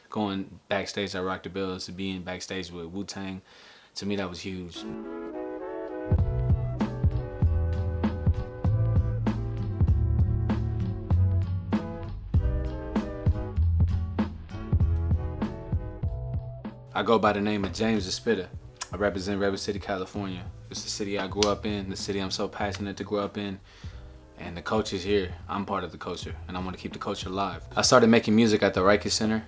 Going backstage at Rock the Bells to being backstage with Wu-Tang, to me that was huge. I go by the name of James Spitta. I represent Redwood City, California. It's the city I grew up in, the city I'm so passionate to grow up in. And the culture's here. I'm part of the culture, and I want to keep the culture alive. I started making music at the Riker Center.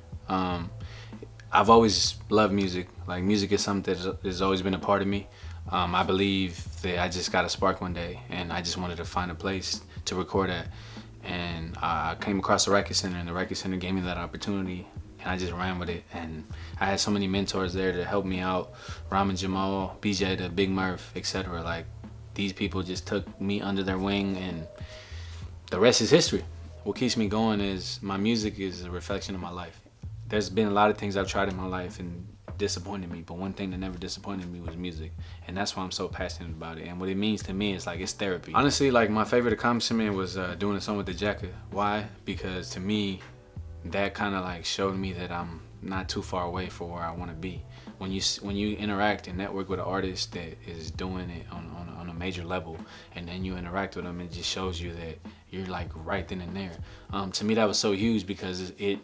I've always loved music. Like, music is something that has always been a part of me. I believe that I just got a spark one day, and I just wanted to find a place to record at. And I came across the Riker Center, and the Riker Center gave me that opportunity, and I just ran with it. And I had so many mentors there to help me out. Ramen Jamal, BJ, the Big Murph, etc. Like, these people just took me under their wing, and the rest is history. What keeps me going is my music is a reflection of my life. There's been a lot of things I've tried in my life and disappointed me, but one thing that never disappointed me was music, and that's why I'm so passionate about it. And what it means to me is like, it's therapy. Honestly, like, my favorite accomplishment was doing a song with the Jacka. Why? Because to me, that kind of like showed me that I'm not too far away from where I want to be. When you interact and network with an artist that is doing it on a major level, and then you interact with them, it just shows you that you're like right then and there. To me, that was so huge because it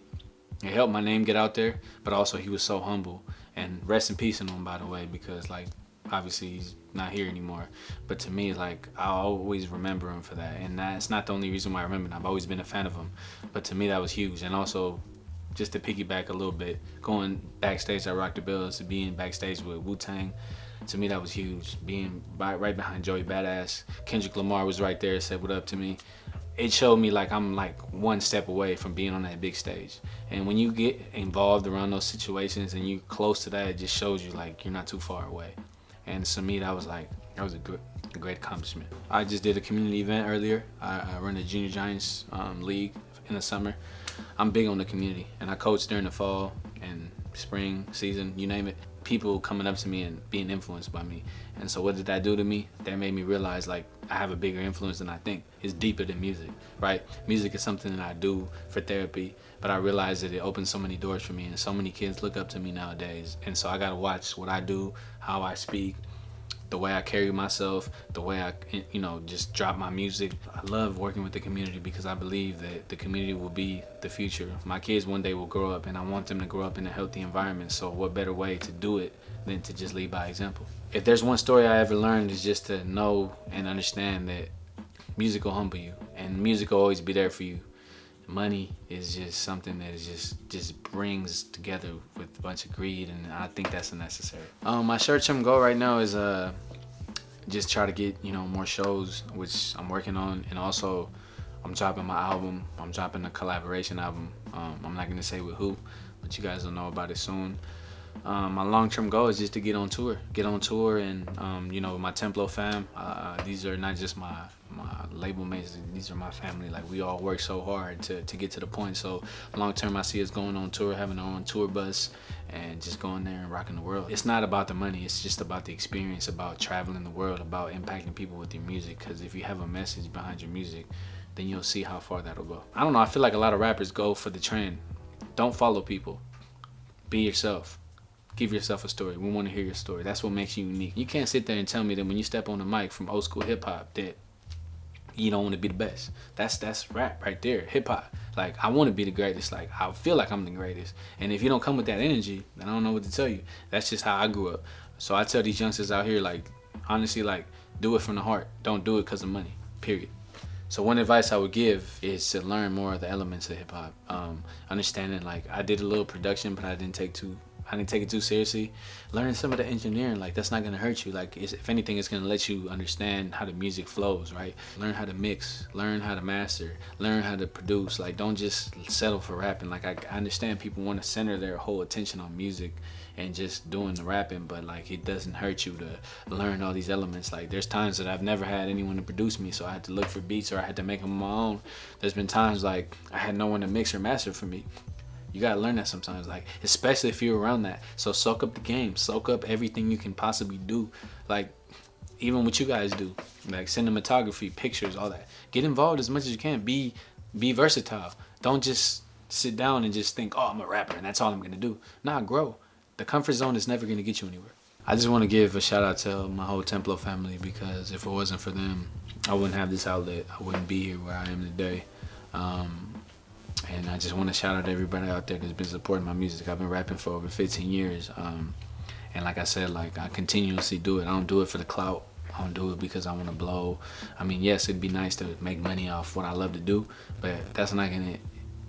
helped my name get out there, but also he was so humble. And rest in peace in him, by the way, because like, obviously he's not here anymore. But to me, like, I'll always remember him for that. And that's not the only reason why I remember him. I've always been a fan of him. But to me, that was huge. And also, just to piggyback a little bit, going backstage at Rock the Bells to being backstage with Wu-Tang, to me that was huge. Being right behind Joey Badass, Kendrick Lamar was right there, said what up to me. It showed me like I'm like one step away from being on that big stage. And when you get involved around those situations and you close to that, it just shows you like you're not too far away. And to me, that was a great accomplishment. I just did a community event earlier. I run the Junior Giants League in the summer. I'm big on the community, and I coach during the fall and spring season, you name it. People coming up to me and being influenced by me. And so what did that do to me? That made me realize like I have a bigger influence than I think. It's deeper than music, right? Music is something that I do for therapy, but I realized that it opens so many doors for me, and so many kids look up to me nowadays. And so I gotta watch what I do, how I speak, the way I carry myself, the way I, just drop my music. I love working with the community because I believe that the community will be the future. My kids one day will grow up, and I want them to grow up in a healthy environment. So what better way to do it than to just lead by example? If there's one story I ever learned, is just to know and understand that music will humble you, and music will always be there for you. Money is just something that is just brings together with a bunch of greed, and I think that's unnecessary. My short-term goal right now is just try to get more shows, which I'm working on, and also I'm dropping my album. I'm dropping a collaboration album. I'm not gonna say with who, but you guys will know about it soon. My long-term goal is just to get on tour, and my Templo fam. These are not just my label mates. These are my family. Like, we all work so hard to get to the point. So long-term, I see us going on tour, having our own tour bus, and just going there and rocking the world. It's not about the money. It's just about the experience, about traveling the world, about impacting people with your music. Because if you have a message behind your music, then you'll see how far that'll go. I don't know. I feel like a lot of rappers go for the trend. Don't follow people. Be yourself. Give yourself a story. We want to hear your story. That's what makes you unique. You can't sit there and tell me that when you step on the mic from old school hip hop that you don't want to be the best. That's rap right there, hip hop. Like, I want to be the greatest. Like, I feel like I'm the greatest. And if you don't come with that energy, then I don't know what to tell you. That's just how I grew up. So I tell these youngsters out here, like, honestly, like, do it from the heart. Don't do it because of money, period. So one advice I would give is to learn more of the elements of hip hop. Understanding, like, I did a little production, but I didn't take it too seriously. Learning some of the engineering, like, that's not gonna hurt you. Like, if anything, it's gonna let you understand how the music flows, right? Learn how to mix, learn how to master, learn how to produce. Like, don't just settle for rapping. Like, I understand people want to center their whole attention on music and just doing the rapping, but like, it doesn't hurt you to learn all these elements. Like, there's times that I've never had anyone to produce me, so I had to look for beats, or I had to make them on my own. There's been times like I had no one to mix or master for me. You gotta learn that sometimes, like, especially if you're around that. So soak up the game, soak up everything you can possibly do. Like, even what you guys do, like cinematography, pictures, all that. Get involved as much as you can. Be versatile. Don't just sit down and just think, oh, I'm a rapper and that's all I'm gonna do. Nah, grow. The comfort zone is never gonna get you anywhere. I just want to give a shout out to my whole Templo family, because if it wasn't for them, I wouldn't have this outlet. I wouldn't be here where I am today. And I just want to shout out to everybody out there that's been supporting my music. I've been rapping for over 15 years. And like I said, like, I continuously do it. I don't do it for the clout. I don't do it because I want to blow. I mean, yes, it'd be nice to make money off what I love to do, but that's not gonna,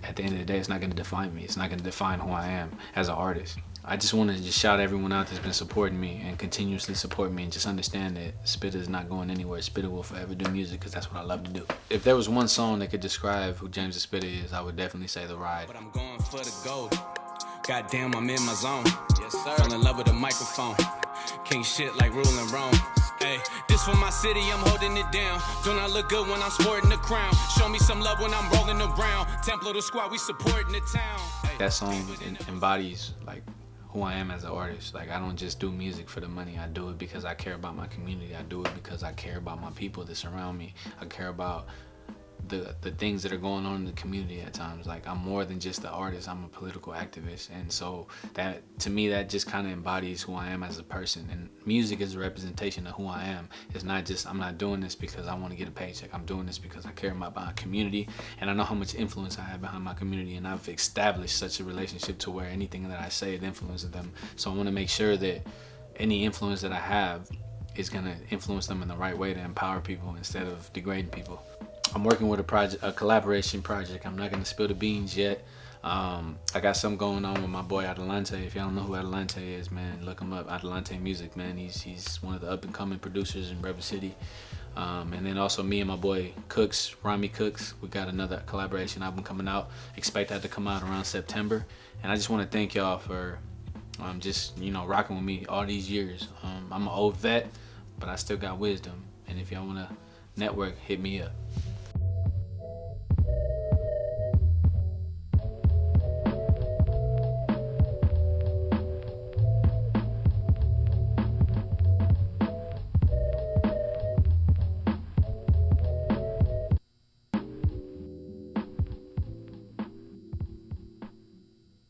at the end of the day, it's not gonna define me. It's not gonna define who I am as an artist. I just want to just shout everyone out that's been supporting me and continuously support me, and just understand that Spitta is not going anywhere. Spitta will forever do music because that's what I love to do. If there was one song that could describe who James Spitta is, I would definitely say The Ride. But I'm going for the gold. Goddamn, I'm in my zone. Yes, sir. Fell in love with the microphone. King shit like ruling Rome. Hey, this for my city, I'm holding it down. Do not look good when I'm sporting the crown. Show me some love when I'm rolling around. Templo the squad, we supporting the town. Hey, that song embodies like who I am as an artist. Like, I don't just do music for the money. I do it because I care about my community. I do it because I care about my people that surround me. I care about the things that are going on in the community at times. Like, I'm more than just an artist. I'm a political activist, and so that, to me, that just kind of embodies who I am as a person. And music is a representation of who I am. It's not just, I'm not doing this because I want to get a paycheck. I'm doing this because I care about my community, and I know how much influence I have behind my community, and I've established such a relationship to where anything that I say, it influences them. So I want to make sure that any influence that I have is going to influence them in the right way to empower people instead of degrading people. I'm working with a collaboration project. I'm not gonna spill the beans yet. I got something going on with my boy Adelante. If y'all don't know who Adelante is, man, look him up. Adelante Music, man. He's one of the up and coming producers in Redwood City. And then also me and my boy Cooks, Rami Cooks. We got another collaboration album coming out. Expect that to come out around September. And I just want to thank y'all for just, you know, rocking with me all these years. I'm an old vet, but I still got wisdom. And if y'all wanna network, hit me up.